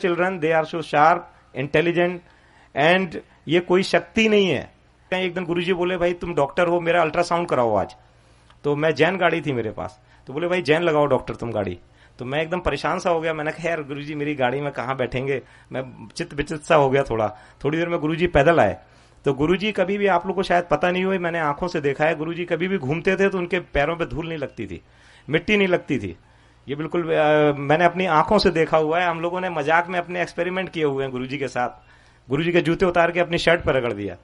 Children they are so sharp, intelligent, and ये कोई शक्ति नहीं है। एक दिन गुरुजी बोले भाई तुम डॉक्टर हो, मेरा अल्ट्रासाउंड कराओ आज। तो मैं जैन गाड़ी थी मेरे पास, तो बोले भाई जैन लगाओ डॉक्टर तुम गाड़ी। तो मैं एकदम परेशान सा हो गया, मैंने कहा यार गुरुजी मेरी गाड़ी में कहाँ बैठेंगे, मैं चित विचित सा हो गया थोड़ा। थोड़ी देर में गुरुजी पैदल आए। तो गुरुजी कभी भी, आप लोग को शायद पता नहीं हुई, मैंने आंखों से देखा है, गुरुजी कभी भी घूमते थे तो उनके पैरों पे धूल नहीं लगती थी, मिट्टी नहीं लगती थी। ये बिल्कुल मैंने अपनी आंखों से देखा हुआ है। हम लोगों ने मजाक में अपने एक्सपेरिमेंट किए हुए हैं गुरुजी के साथ। गुरुजी के जूते उतार के अपनी शर्ट पर रगड़ दिया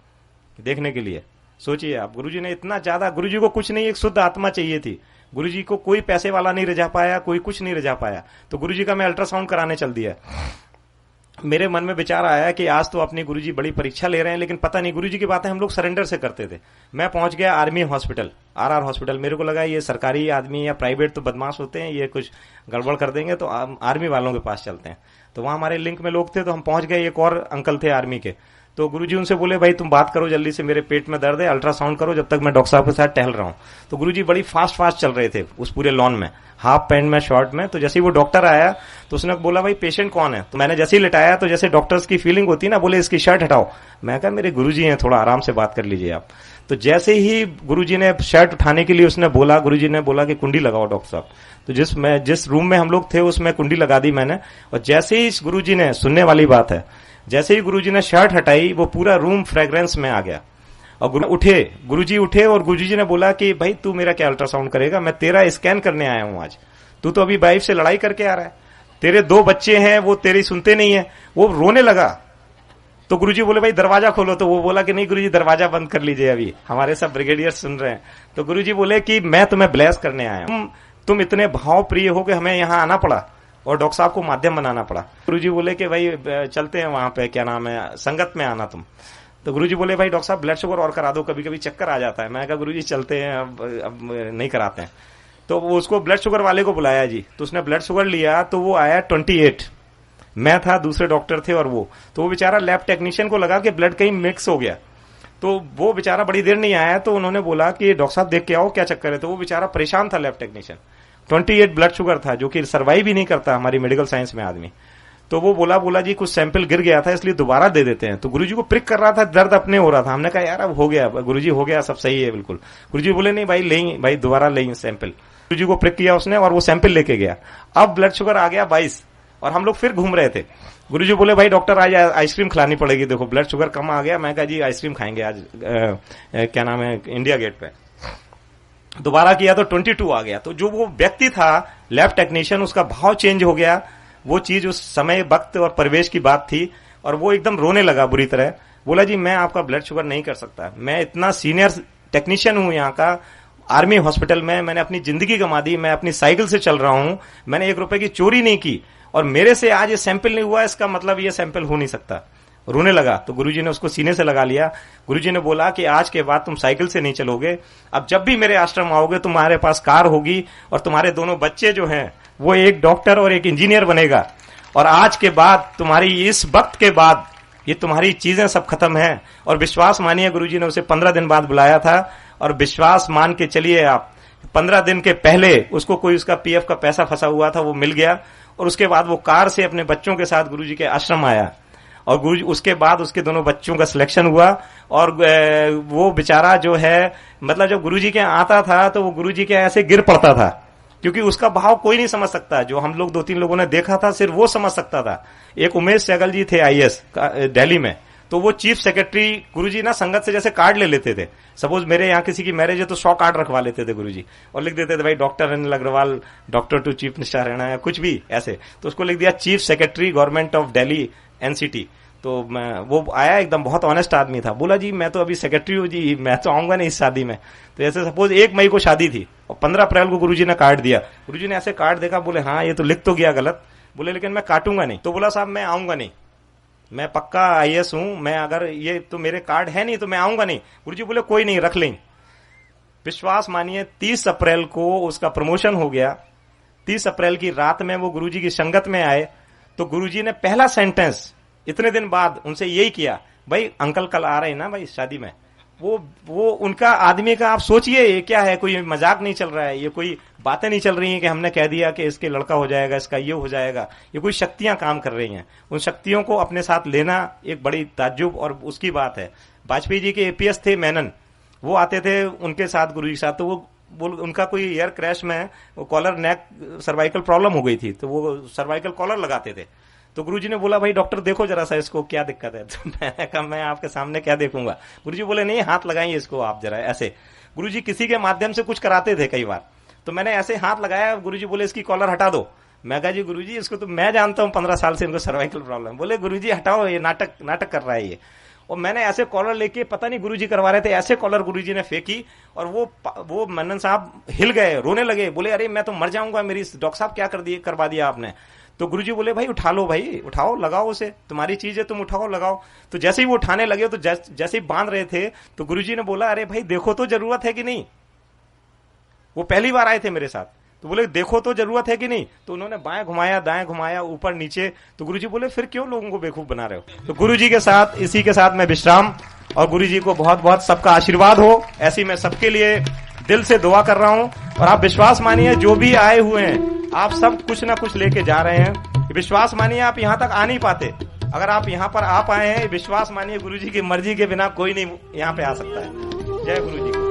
देखने के लिए। सोचिए आप, गुरुजी ने इतना ज्यादा, गुरुजी को कुछ नहीं, एक शुद्ध आत्मा चाहिए थी। गुरुजी को कोई पैसे वाला नहीं रिझा पाया, कोई कुछ नहीं रिझा पाया। तो गुरुजी का मैं अल्ट्रासाउंड कराने चल दिया। मेरे मन में विचार आया कि आज तो अपनी गुरुजी बड़ी परीक्षा ले रहे हैं, लेकिन पता नहीं, गुरुजी की बातें हम लोग सरेंडर से करते थे। मैं पहुंच गया आर्मी हॉस्पिटल, आरआर हॉस्पिटल। मेरे को लगा ये सरकारी आदमी या प्राइवेट तो बदमाश होते हैं, ये कुछ गड़बड़ कर देंगे, तो आर्मी वालों के पास चलते हैं। तो वहां हमारे लिंक में लोग थे, तो हम पहुंच गए। एक और अंकल थे आर्मी के। तो गुरुजी उनसे बोले भाई तुम बात करो जल्दी से, मेरे पेट में दर्द है, अल्ट्रासाउंड करो जब तक मैं डॉक्टर साहब के साथ टहल रहा हूं। तो गुरुजी बड़ी फास्ट फास्ट चल रहे थे उस पूरे लॉन में, हाफ पैंट में, शॉर्ट में। तो जैसे ही वो डॉक्टर आया तो उसने बोला भाई पेशेंट कौन है। तो मैंने जैसे ही लिटाया, तो जैसे डॉक्टर्स की फीलिंग होती है ना, बोले इसकी शर्ट हटाओ। मैं कहा मेरे गुरुजी हैं, थोड़ा आराम से बात कर लीजिए आप। तो जैसे ही गुरुजी ने शर्ट उठाने के लिए उसने बोला, गुरुजी ने बोला कि कुंडी लगाओ डॉक्टर साहब। तो जिस रूम में हम लोग थे उसमें कुंडी लगा दी मैंने। और जैसे ही गुरुजी ने, सुनने वाली बात है, जैसे ही गुरुजी ने शर्ट हटाई, वो पूरा रूम फ्रेग्रेंस में आ गया। और गुरुजी उठे और गुरुजी ने बोला कि भाई तू मेरा क्या अल्ट्रासाउंड करेगा, मैं तेरा स्कैन करने आया हूं आज। तू तो अभी वाइफ से लड़ाई करके आ रहा है, तेरे 2 बच्चे हैं, वो तेरी सुनते नहीं है। वो रोने लगा। तो गुरुजी बोले भाई दरवाजा खोलो। तो वो बोला कि नहीं गुरुजी दरवाजा बंद कर लीजिए, अभी हमारे सब ब्रिगेडियर सुन रहे हैं। तो गुरुजी बोले कि मैं तुम्हें ब्लेस करने आया हूं, तुम इतने भाव प्रिय हो कि हमें यहां आना पड़ा और डॉक्टर साहब को माध्यम बनाना पड़ा। गुरुजी बोले कि भाई चलते हैं वहां पे, क्या नाम है, संगत में आना तुम। तो गुरुजी बोले भाई डॉक्टर साहब ब्लड शुगर और करा दो, कभी कभी चक्कर आ जाता है। मैं कहा गुरुजी चलते हैं, अब नहीं कराते हैं। तो वो उसको ब्लड शुगर वाले को बुलाया जी। तो उसने ब्लड शुगर लिया, तो वो आया 28। मैं था, दूसरे डॉक्टर थे और वो। तो वो बेचारा लैब टेक्नीशियन को लगा कि ब्लड कहीं मिक्स हो गया। तो वो बेचारा बड़ी देर नहीं आया। तो उन्होंने बोला कि डॉक्टर साहब देख के आओ क्या चक्कर है। तो वो बेचारा परेशान था लैब टेक्नीशियन। 28 ब्लड शुगर था, जो कि सर्वाइव ही नहीं करता हमारी मेडिकल साइंस में आदमी। तो वो बोला जी कुछ सैंपल गिर गया था, इसलिए दोबारा दे देते हैं। तो गुरुजी को प्रिक कर रहा था, दर्द अपने हो रहा था। हमने कहा यार अब हो गया गुरुजी, हो गया, सब सही है बिल्कुल। गुरुजी बोले नहीं भाई लेंगे, भाई दोबारा लेंगे सैंपल। गुरुजी को प्रिक किया उसने और वो सैंपल लेके गया। अब ब्लड शुगर आ गया 22 और हम लोग फिर घूम रहे थे। गुरुजी बोले भाई डॉक्टर आज आइसक्रीम खिलानी पड़ेगी, देखो ब्लड शुगर कम आ गया। मैं कहा जी आइसक्रीम खाएंगे आज, क्या नाम है, इंडिया गेट पे। दोबारा किया तो 22 आ गया। तो जो वो व्यक्ति था लैब टेक्नीशियन, उसका भाव चेंज हो गया। वो चीज उस समय वक्त और परिवेश की बात थी और वो एकदम रोने लगा बुरी तरह। बोला जी मैं आपका ब्लड शुगर नहीं कर सकता, मैं इतना सीनियर टेक्नीशियन हूं यहाँ का, आर्मी हॉस्पिटल में मैंने अपनी जिंदगी गंवा दी, मैं अपनी साइकिल से चल रहा हूं, मैंने 1 रुपए की चोरी नहीं की और मेरे से आज ये सैंपल नहीं हुआ, इसका मतलब ये सैंपल हो नहीं सकता। रोने लगा। तो गुरुजी ने उसको सीने से लगा लिया। गुरुजी ने बोला कि आज के बाद तुम साइकिल से नहीं चलोगे, अब जब भी मेरे आश्रम आओगे तुम्हारे पास कार होगी और तुम्हारे दोनों बच्चे जो हैं वो एक डॉक्टर और एक इंजीनियर बनेगा। और आज के बाद तुम्हारी, इस वक्त के बाद ये तुम्हारी चीजें सब खत्म है। और विश्वास मानिए, गुरुजी ने उसे 15 दिन बाद बुलाया था और विश्वास मान के चलिए आप, 15 दिन के पहले उसको कोई उसका पीएफ का पैसा फंसा हुआ था, वो मिल गया। और उसके बाद वो कार से अपने बच्चों के साथ गुरुजी के आश्रम आया और गुरुजी, उसके बाद उसके दोनों बच्चों का सिलेक्शन हुआ। और वो बेचारा जो है, मतलब जब गुरुजी के आता था तो वो गुरुजी के ऐसे गिर पड़ता था, क्योंकि उसका भाव कोई नहीं समझ सकता। जो हम लोग 2-3 लोगों ने देखा था, सिर्फ वो समझ सकता था। एक उमेश सहगल जी थे आईएएस दिल्ली में, तो वो चीफ सेक्रेटरी, गुरुजी ना संगत से जैसे कार्ड ले लेते थे। सपोज मेरे यहाँ किसी की मैरिज है तो 100 कार्ड रखवा लेते थे गुरुजी और लिख देते थे भाई doctor Anil Agrawal, doctor to chief minister रहना है, कुछ भी ऐसे। तो उसको लिख दिया chief secretary government of Delhi NCT. तो वो आया, एकदम बहुत ऑनेस्ट आदमी था। बोला जी मैं तो अभी सेक्रेटरी हूँ जी, मैं तो आऊंगा नहीं इस शादी में। तो ऐसे सपोज 1 मई को शादी थी और 15 अप्रैल को गुरुजी ने कार्ड दिया। गुरुजी ने ऐसे कार्ड देखा, बोले हाँ ये तो लिख तो गया गलत, बोले लेकिन मैं काटूंगा नहीं। तो बोला साहब मैं आऊंगा नहीं, मैं पक्का आईएएस हूं, मैं अगर ये तो मेरे कार्ड है नहीं तो मैं आऊंगा नहीं। गुरुजी बोले कोई नहीं, रख लें। विश्वास मानिए 30 अप्रैल को उसका प्रमोशन हो गया। 30 अप्रैल की रात में वो गुरुजी की संगत में आए तो गुरुजी ने पहला सेंटेंस इतने दिन बाद उनसे यही किया, भाई अंकल कल आ रहे हैं ना भाई शादी में, वो उनका आदमी का आप सोचिए, ये क्या है, कोई मजाक नहीं चल रहा है, ये कोई बातें नहीं चल रही हैं कि हमने कह दिया कि इसके लड़का हो जाएगा, इसका ये हो जाएगा। ये कोई शक्तियां काम कर रही हैं। उन शक्तियों को अपने साथ लेना एक बड़ी ताज्जुब और उसकी बात है। वाजपेयी जी के एपीएस थे मेनन, वो आते थे उनके साथ, गुरु जी के साथ, तो वो उनका कोई एयर क्रैश में वो कॉलर नेक सर्वाइकल प्रॉब्लम हो गई थी, तो वो सर्वाइकल कॉलर लगाते थे। तो गुरुजी ने बोला भाई डॉक्टर देखो जरा सा इसको क्या दिक्कत है। तो मैंने कहा मैं आपके सामने क्या देखूंगा। गुरुजी बोले नहीं, हाथ लगाइए इसको आप जरा ऐसे। गुरुजी किसी के माध्यम से कुछ कराते थे कई बार, तो मैंने ऐसे हाथ लगाया, गुरुजी बोले इसकी कॉलर हटा दो। मैं कहा जी गुरुजी इसको तो मैं जानता हूँ 15 साल से इनको सर्वाइकल प्रॉब्लम। बोले गुरुजी हटाओ, ये नाटक कर रहा है ये। और मैंने ऐसे कॉलर लेके, पता नहीं गुरुजी करवा रहे थे, ऐसे कॉलर गुरुजी ने फेंकी और वो मन्नन साहब हिल गए, रोने लगे, बोले अरे मैं तो मर जाऊंगा, मेरी डॉक्टर साहब क्या करवा दिया आपने। तो गुरुजी बोले भाई उठा लो, भाई उठाओ, लगाओ उसे, तुम्हारी चीज है, तुम उठाओ लगाओ। तो जैसे ही वो उठाने लगे, तो जैसे ही बांध रहे थे, तो गुरुजी ने बोला अरे भाई देखो तो जरूरत है कि नहीं। वो पहली बार आए थे मेरे साथ, तो बोले देखो तो जरूरत है कि नहीं। तो उन्होंने बाएं घुमाया, दाएं घुमाया, ऊपर नीचे। तो गुरुजी बोले फिर क्यों लोगों को बेवकूफ बना रहे हो। तो गुरुजी के साथ, इसी के साथ मैं विश्राम, और गुरुजी को बहुत बहुत सबका आशीर्वाद हो, ऐसी मैं सबके लिए दिल से दुआ कर रहा हूं। और आप विश्वास मानिए, जो भी आए हुए हैं आप सब कुछ ना कुछ लेके जा रहे हैं। विश्वास मानिए, आप यहां तक आ नहीं पाते, अगर आप यहां पर आ पाए हैं, विश्वास मानिए गुरुजी की मर्जी के बिना कोई नहीं यहां पे आ सकता है। जय गुरुजी।